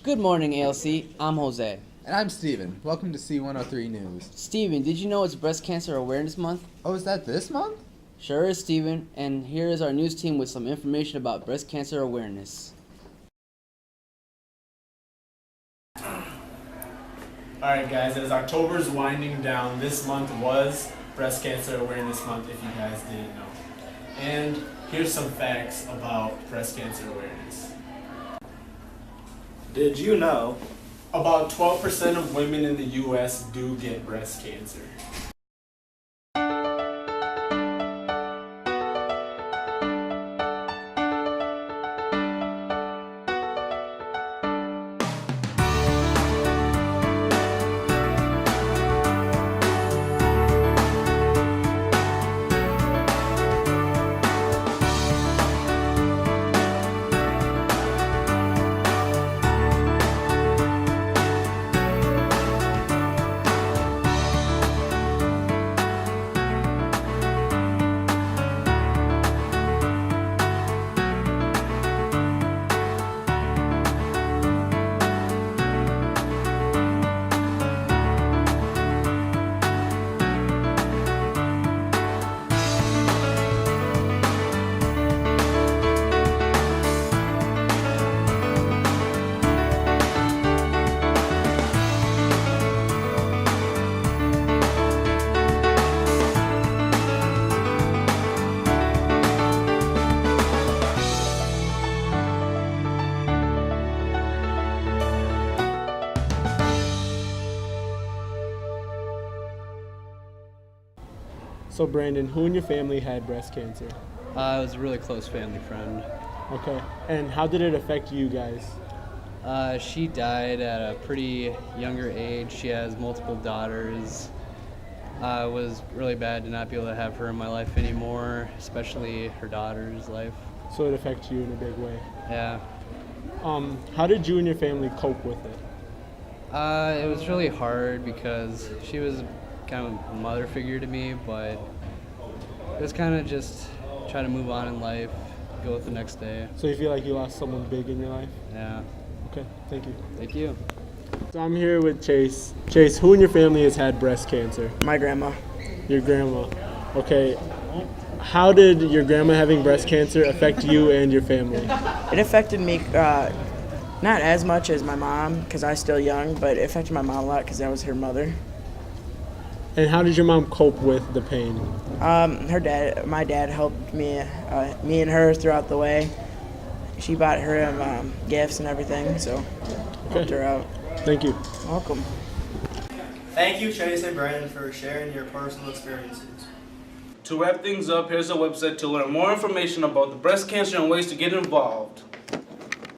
Good morning, ALC. I'm Jose. And I'm Steven. Welcome to C103 News. Steven, did you know it's Breast Cancer Awareness Month? Oh, is that this month? Sure is, Steven. And here is our news team with some information about breast cancer awareness. Alright guys, as October's winding down, this month was Breast Cancer Awareness Month, if you guys didn't know. And here's some facts about breast cancer awareness. Did you know? About 12% of women in the US do get breast cancer. So Brandon, who in your family had breast cancer? It was a really close family friend. Okay. And how did it affect you guys? She died at a pretty younger age. She has multiple daughters. It was really bad to not be able to have her in my life anymore, especially her daughter's life. So it affected you in a big way. Yeah. How did you and your family cope with it? It was really hard because she was kind of a mother figure to me, but it was kind of just try to move on in life, go with the next day. So you feel like you lost someone big in your life? Yeah. Okay, thank you. Thank you. So I'm here with Chase. Chase, who in your family has had breast cancer? My grandma. Your grandma. Okay. How did your grandma having breast cancer affect you and your family? It affected me not as much as my mom because I was still young, but it affected my mom a lot because I was her mother. And how did your mom cope with the pain? My dad helped me and her throughout the way. She bought her gifts and everything, so helped her out. Thank you. Welcome. Thank you, Chase and Brandon, for sharing your personal experiences. To wrap things up, here's a website to learn more information about the breast cancer and ways to get involved.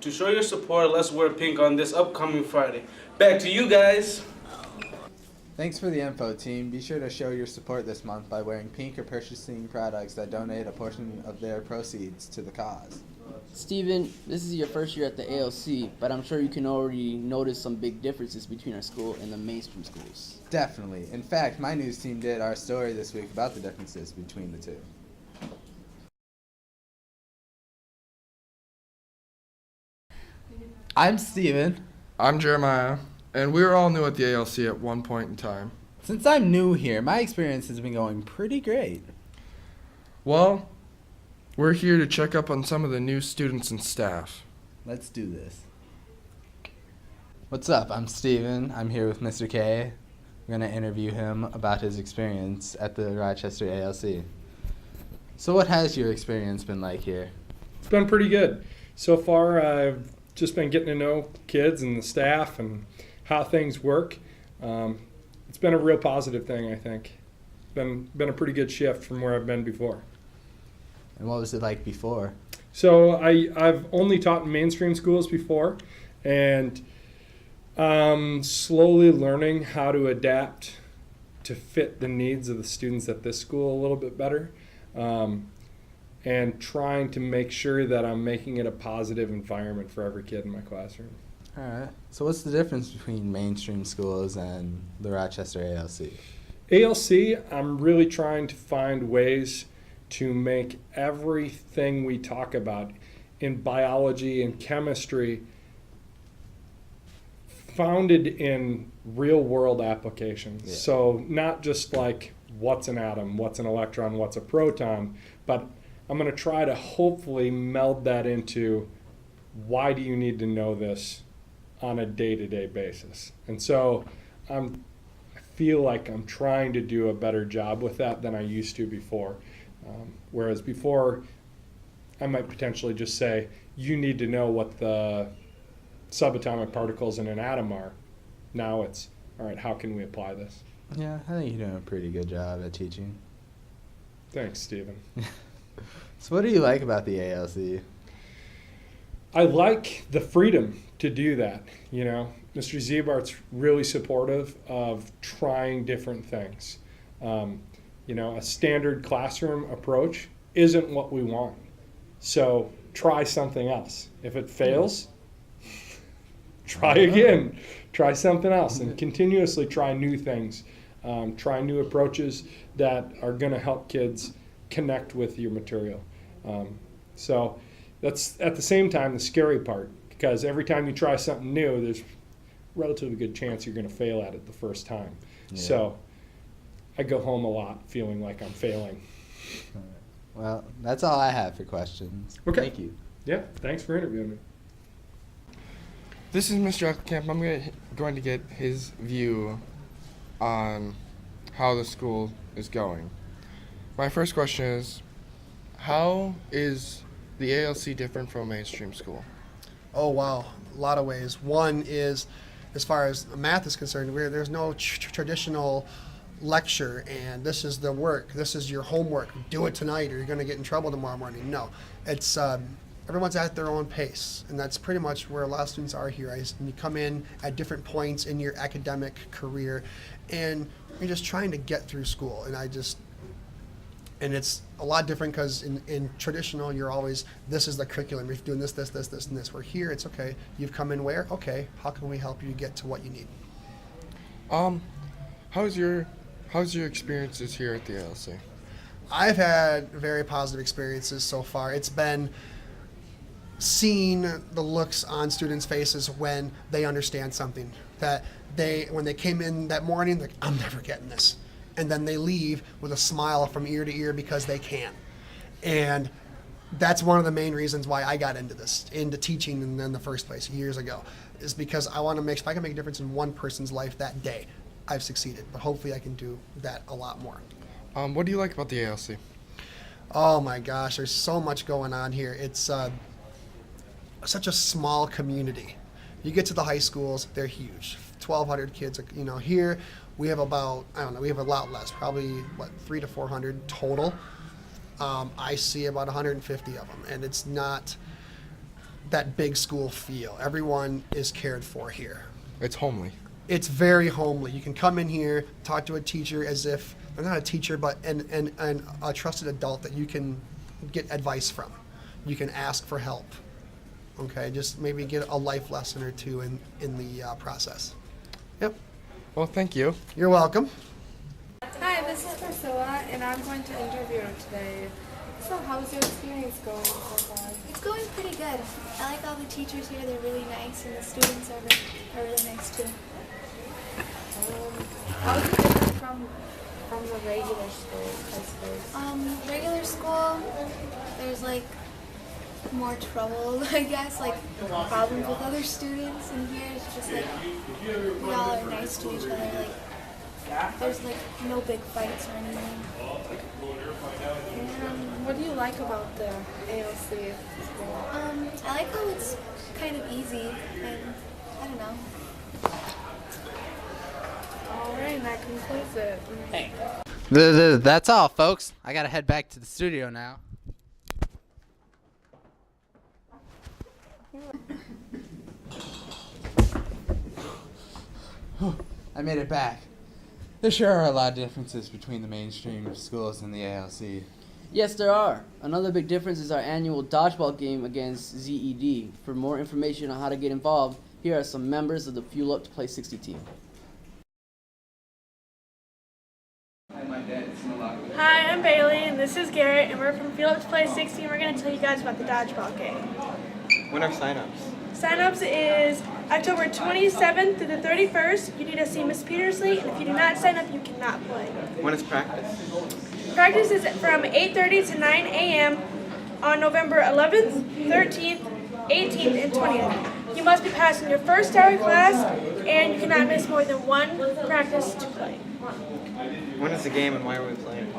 To show your support, let's wear pink on this upcoming Friday. Back to you guys. Thanks for the info, team. Be sure to show your support this month by wearing pink or purchasing products that donate a portion of their proceeds to the cause. Steven, this is your first year at the ALC, but I'm sure you can already notice some big differences between our school and the mainstream schools. Definitely. In fact, my news team did our story this week about the differences between the two. I'm Steven. I'm Jeremiah, and we were all new at the ALC at one point in time. Since I'm new here, my experience has been going pretty great. Well, we're here to check up on some of the new students and staff. Let's do this. What's up? I'm Steven. I'm here with Mr. K. We're going to interview him about his experience at the Rochester ALC. So what has your experience been like here? It's been pretty good. So far, I've just been getting to know kids and the staff and how things work. It's been a real positive thing, I think. Been a pretty good shift from where I've been before. And what was it like before? So I've only taught in mainstream schools before, and slowly learning how to adapt to fit the needs of the students at this school a little bit better, and trying to make sure that I'm making it a positive environment for every kid in my classroom. All right. So what's the difference between mainstream schools and the Rochester ALC? ALC, I'm really trying to find ways to make everything we talk about in biology and chemistry founded in real world applications. Yeah. So not just like what's an atom, what's an electron, what's a proton, but I'm going to try to hopefully meld that into why do you need to know this on a day-to-day basis. And so I feel like I'm trying to do a better job with that than I used to before. Whereas before, I might potentially just say, you need to know what the subatomic particles in an atom are. Now it's, all right, how can we apply this? Yeah, I think you're doing a pretty good job at teaching. Thanks, Stephen. So what do you like about the ALC? I like the freedom to do that. You know, Mr. Ziebart's really supportive of trying different things. You know, a standard classroom approach isn't what we want. So try something else. If it fails, try again. Try something else and continuously try new things. Try new approaches that are going to help kids connect with your material. So that's at the same time the scary part, because every time you try something new, there's a relatively good chance you're going to fail at it the first time. Yeah. So I go home a lot feeling like I'm failing. All right. Well, that's all I have for questions. Okay. Thank you. Yeah, thanks for interviewing me. This is Mr. Eckelkamp. I'm going to get his view on how the school is going. My first question is, how is the ALC different from a mainstream school? Oh, wow. A lot of ways. One is, as far as math is concerned, there's no traditional lecture and this is the work, this is your homework, do it tonight or you're going to get in trouble tomorrow morning. No, it's everyone's at their own pace, and that's pretty much where a lot of students are here. You come in at different points in your academic career and you're just trying to get through school, and it's a lot different because in traditional you're always, this is the curriculum, you're doing this, and this. Where here it's okay, you've come in where, okay, how can we help you get to what you need? How's your experiences here at the ALC? I've had very positive experiences so far. It's been seeing the looks on students' faces when they understand something, that when they came in that morning, like, I'm never getting this. And then they leave with a smile from ear to ear because they can. And that's one of the main reasons why I got into teaching in the first place years ago, is because I want to if I can make a difference in one person's life that day, I've succeeded. But hopefully I can do that a lot more. What do you like about the ALC? Oh my gosh, there's so much going on here. It's such a small community. You get to the high schools, they're huge. 1,200 kids, you know, here we have about, we have a lot less, probably 300 to 400 total. I see about 150 of them, and it's not that big school feel. Everyone is cared for here. It's homely. It's very homely. You can come in here, talk to a teacher as if they're not a teacher, but an a trusted adult that you can get advice from. You can ask for help. Okay, just maybe get a life lesson or two in the process. Yep. Well, thank you. You're welcome. Hi, this is Priscilla, and I'm going to interview her today. So how's your experience going so far? It's going pretty good. I like all the teachers here. They're really nice, and the students are really nice too. How is it different from the regular school? Regular school, there's like more trouble, I guess, like problems with other students, and here it's just like we all are nice to each other. Like there's like no big fights or anything. What do you like about the ALC school? I like how it's kind of easy, and I don't know. Alright, and that concludes it. Hey. That's all, folks. I gotta head back to the studio now. I made it back. There sure are a lot of differences between the mainstream schools and the ALC. Yes, there are. Another big difference is our annual dodgeball game against ZED. For more information on how to get involved, here are some members of the Fuel Up to Play 60 team. Hi, I'm Bailey, and this is Garrett, and we're from Fuel Up to Play 60, and we're going to tell you guys about the dodgeball game. When are signups? Sign-ups is October 27th through the 31st. You need to see Miss Petersley, and if you do not sign up, you cannot play. When is practice? Practice is from 8:30 to 9 a.m. on November 11th, 13th, 18th, and 20th. You must be passing your first hour class, and you cannot miss more than one practice to play. When is the game and why are we playing?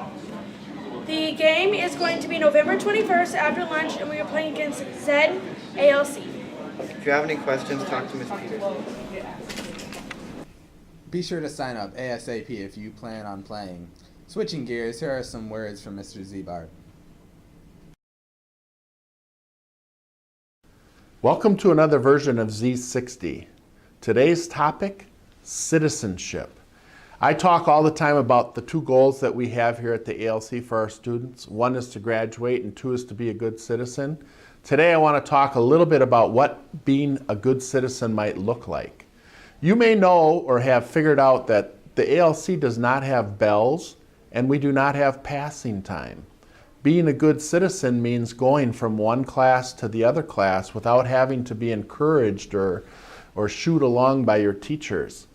The game is going to be November 21st after lunch, and we are playing against C103 ALC. If you have any questions, talk to Ms. Peters. Be sure to sign up ASAP if you plan on playing. Switching gears, here are some words from Mr. Zebart. Welcome to another version of Z60. Today's topic, citizenship. I talk all the time about the two goals that we have here at the ALC for our students. One is to graduate and two is to be a good citizen. Today I want to talk a little bit about what being a good citizen might look like. You may know or have figured out that the ALC does not have bells and we do not have passing time. Being a good citizen means going from one class to the other class without having to be encouraged or shooed along by your teachers.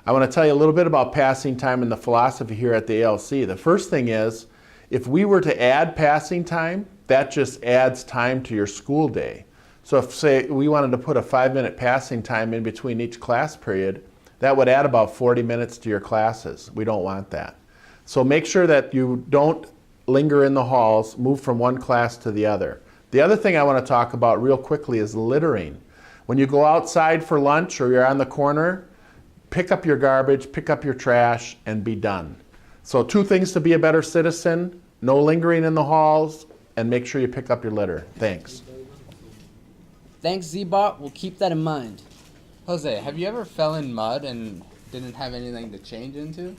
I want to tell you a little bit about passing time and the philosophy here at the ALC. The first thing is, if we were to add passing time, that just adds time to your school day. So if, say, we wanted to put a 5-minute passing time in between each class period, that would add about 40 minutes to your classes. We don't want that. So make sure that you don't linger in the halls, move from one class to the other. The other thing I want to talk about real quickly is littering. When you go outside for lunch or you're on the corner, pick up your garbage, pick up your trash, and be done. So 2 things to be a better citizen: no lingering in the halls, and make sure you pick up your litter. Thanks. Thanks, Zebart. We'll keep that in mind. Jose, have you ever fell in mud and didn't have anything to change into?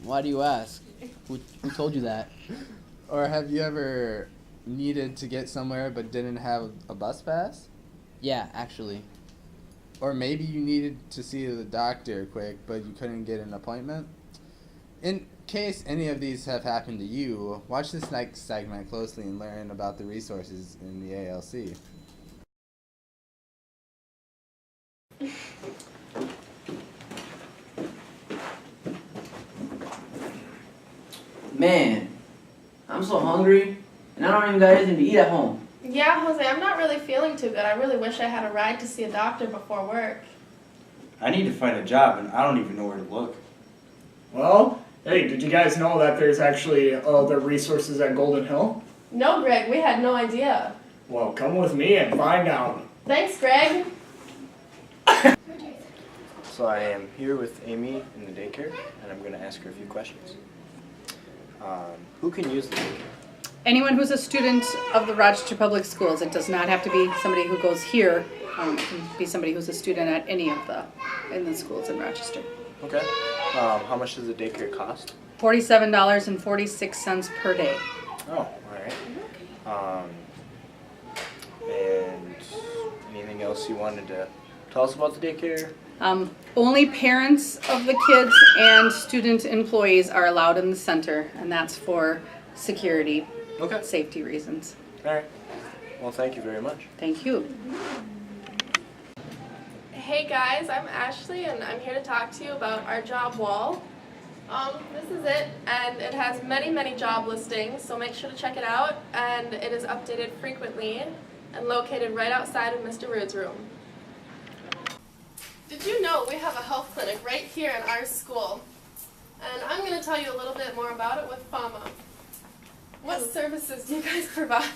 Why do you ask? Who told you that? Or have you ever needed to get somewhere but didn't have a bus pass? Yeah, actually. Or maybe you needed to see the doctor quick but you couldn't get an appointment? In case any of these have happened to you, watch this next segment closely and learn about the resources in the ALC. Man, I'm so hungry, and I don't even got anything to eat at home. Yeah, Jose, I'm not really feeling too good. I really wish I had a ride to see a doctor before work. I need to find a job, and I don't even know where to look. Well, hey, did you guys know that there's actually other resources at Golden Hill? No, Greg, we had no idea. Well, come with me and find out. Thanks, Greg. So I am here with Amy in the daycare, and I'm going to ask her a few questions. Who can use the daycare? Anyone who's a student of the Rochester Public Schools. It does not have to be somebody who goes here. It can be somebody who's a student at any of in the schools in Rochester. Okay. How much does the daycare cost? $47.46 per day. Oh, all right. And anything else you wanted to tell us about the daycare? Only parents of the kids and student employees are allowed in the center, and that's for security, safety reasons. All right. Well, thank you very much. Thank you. Hey guys, I'm Ashley, and I'm here to talk to you about our job wall. This is it, and it has many, many job listings, so make sure to check it out, and it is updated frequently and located right outside of Mr. Rood's room. Did you know we have a health clinic right here in our school? And I'm going to tell you a little bit more about it with Fama. What services do you guys provide?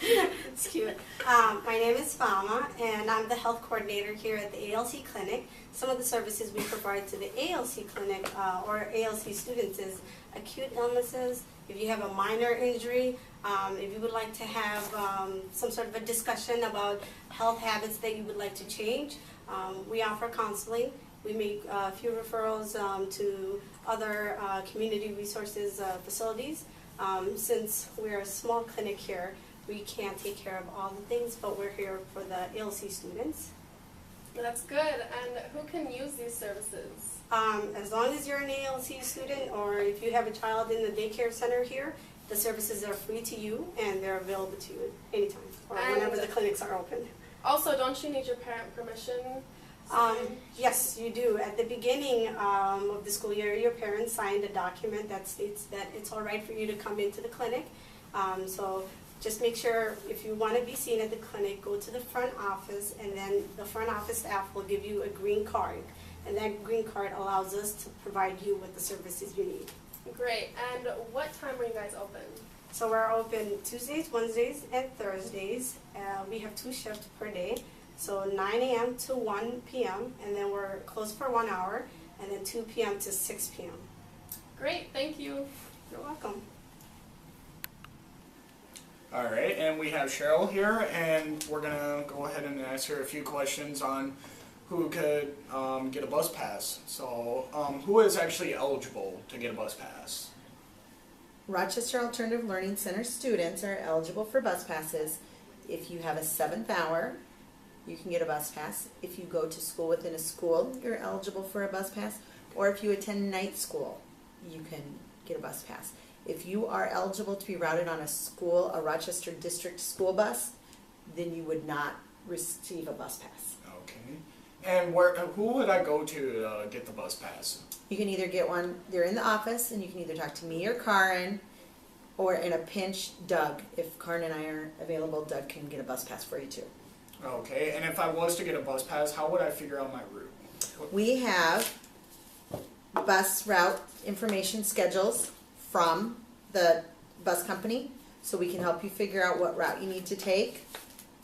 It's cute. My name is Fama, and I'm the health coordinator here at the ALC Clinic. Some of the services we provide to the ALC Clinic or ALC students is acute illnesses. If you have a minor injury, if you would like to have some sort of a discussion about health habits that you would like to change, we offer counseling. We make a few referrals to other community resources facilities. Since we're a small clinic here, we can't take care of all the things, but we're here for the ALC students. That's good. And who can use these services? As long as you're an ALC student, or if you have a child in the daycare center here, the services are free to you and they're available to you anytime or whenever the clinics are open. Also, don't you need your parent permission? Yes, you do. At the beginning of the school year, your parents signed a document that states that it's all right for you to come into the clinic. So just make sure if you want to be seen at the clinic, go to the front office, and then the front office staff will give you a green card. And that green card allows us to provide you with the services you need. Great. And what time are you guys open? So we're open Tuesdays, Wednesdays, and Thursdays. We have 2 shifts per day. So 9 a.m. to 1 p.m. and then we're closed for 1 hour, and then 2 p.m. to 6 p.m. Great, thank you. You're welcome. All right, and we have Cheryl here, and we're gonna go ahead and ask her a few questions on who could get a bus pass. So, who is actually eligible to get a bus pass? Rochester Alternative Learning Center students are eligible for bus passes. If you have a 7th hour, you can get a bus pass. If you go to school within a school, you're eligible for a bus pass. Or if you attend night school, you can get a bus pass. If you are eligible to be routed on a Rochester district school bus, then you would not receive a bus pass. Okay. And who would I go to get the bus pass? You can either get one, they're in the office, and you can either talk to me or Karin, or in a pinch, Doug. If Karin and I aren't available, Doug can get a bus pass for you too. Okay, and if I was to get a bus pass, how would I figure out my route? We have bus route information schedules from the bus company, so we can help you figure out what route you need to take.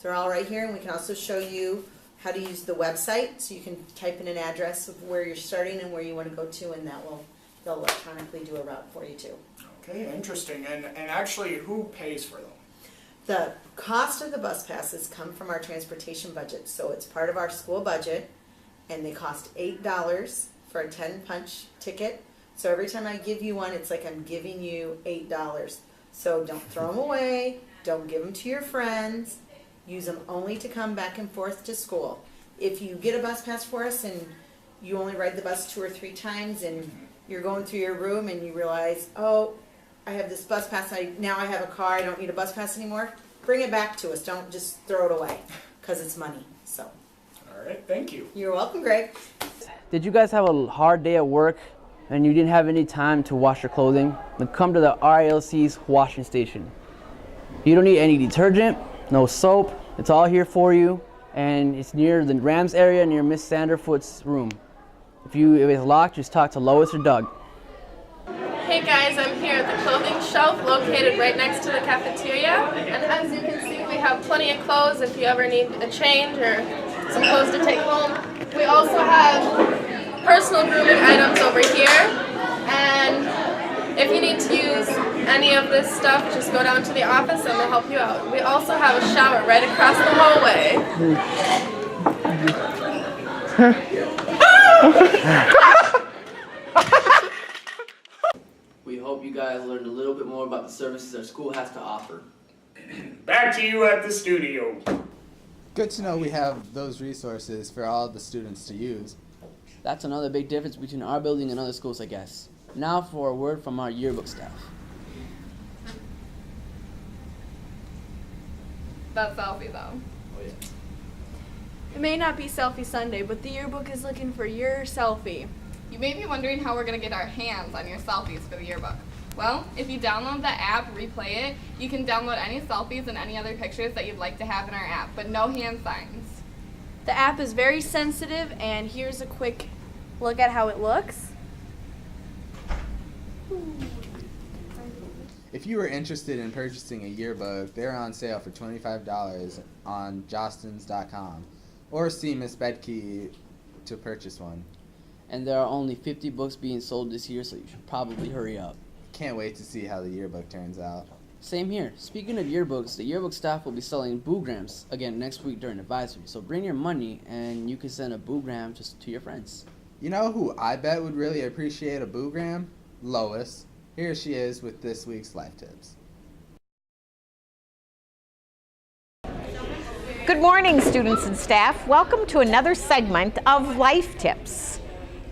They're all right here, and we can also show you how to use the website, so you can type in an address of where you're starting and where you want to go to, and they'll electronically do a route for you too. Okay, interesting. And actually, who pays for them? The cost of the bus passes come from our transportation budget, so it's part of our school budget, and they cost $8 for a 10-punch ticket. So every time I give you one, it's like I'm giving you $8. So don't throw them away, don't give them to your friends, use them only to come back and forth to school. If you get a bus pass for us and you only ride the bus 2 or 3 times and you're going through your room and you realize, oh, I have this bus pass, now I have a car, I don't need a bus pass anymore, bring it back to us. Don't just throw it away, because it's money. So. All right, thank you. You're welcome, Greg. Did you guys have a hard day at work and you didn't have any time to wash your clothing? Then come to the RALC's washing station. You don't need any detergent, no soap. It's all here for you, and it's near the Rams area near Miss Sanderfoot's room. If it's locked, just talk to Lois or Doug. Hey guys, I'm here at the clothing shelf located right next to the cafeteria, and as you can see, we have plenty of clothes if you ever need a change or some clothes to take home. We also have personal grooming items over here, and if you need to use any of this stuff, just go down to the office and they'll help you out. We also have a shower right across the hallway. We hope you guys learned a little bit more about the services our school has to offer. Back to you at the studio. Good to know we have those resources for all the students to use. That's another big difference between our building and other schools, I guess. Now for a word from our yearbook staff. That selfie though. Oh yeah. It may not be Selfie Sunday, but the yearbook is looking for your selfie. You may be wondering how we're going to get our hands on your selfies for the yearbook. Well, if you download the app, replay it, you can download any selfies and any other pictures that you'd like to have in our app, but no hand signs. The app is very sensitive, and here's a quick look at how it looks. If you are interested in purchasing a yearbook, they're on sale for $25 on jostens.com, or see Miss Baethke to purchase one. And there are only 50 books being sold this year, so you should probably hurry up. Can't wait to see how the yearbook turns out. Same here. Speaking of yearbooks, the yearbook staff will be selling boograms again next week during advisory. So bring your money and you can send a boogram just to your friends. You know who I bet would really appreciate a boogram? Lois. Here she is with this week's Life Tips. Good morning, students and staff. Welcome to another segment of Life Tips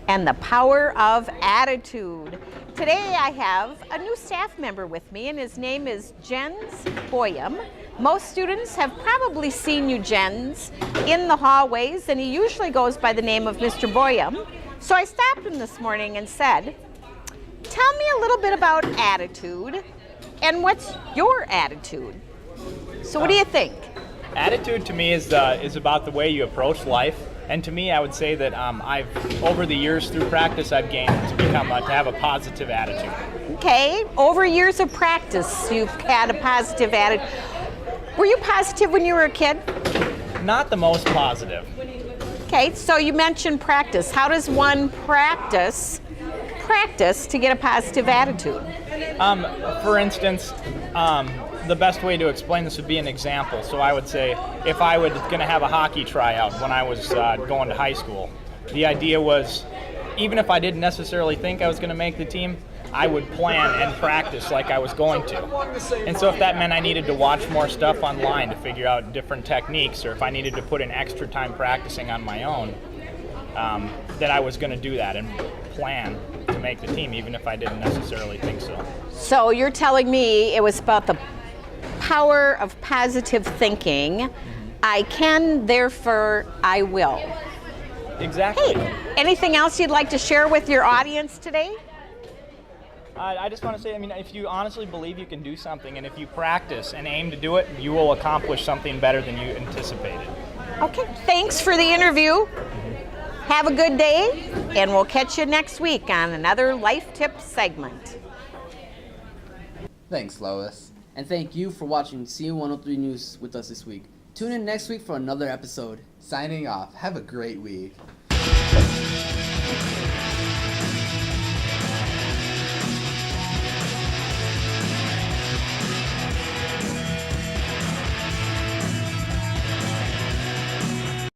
and the power of attitude. Today I have a new staff member with me, and his name is Jens Boyum. Most students have probably seen you, Jens, in the hallways, and he usually goes by the name of Mr. Boyum. So I stopped him this morning and said, tell me a little bit about attitude, and what's your attitude? So what do you think? Attitude to me is about the way you approach life. And to me, I would say that I've, over the years through practice, I've gained to have a positive attitude. Okay, over years of practice, you've had a positive attitude. Were you positive when you were a kid? Not the most positive. Okay, so you mentioned practice. How does one practice to get a positive attitude? For instance, the best way to explain this would be an example. So I would say if I was going to have a hockey tryout when I was going to high school, the idea was even if I didn't necessarily think I was going to make the team, I would plan and practice like I was going to. And so if that meant I needed to watch more stuff online to figure out different techniques, or if I needed to put in extra time practicing on my own, that I was going to do that and plan to make the team even if I didn't necessarily think so. So you're telling me it was about the power of positive thinking. I can, therefore I will. Exactly. Hey, anything else you'd like to share with your audience today? I just want to say, if you honestly believe you can do something, and if you practice and aim to do it, you will accomplish something better than you anticipated. Okay, thanks for the interview. Have a good day, and we'll catch you next week on another Life Tip segment. Thanks, Lois. And thank you for watching C103 News with us this week. Tune in next week for another episode. Signing off. Have a great week.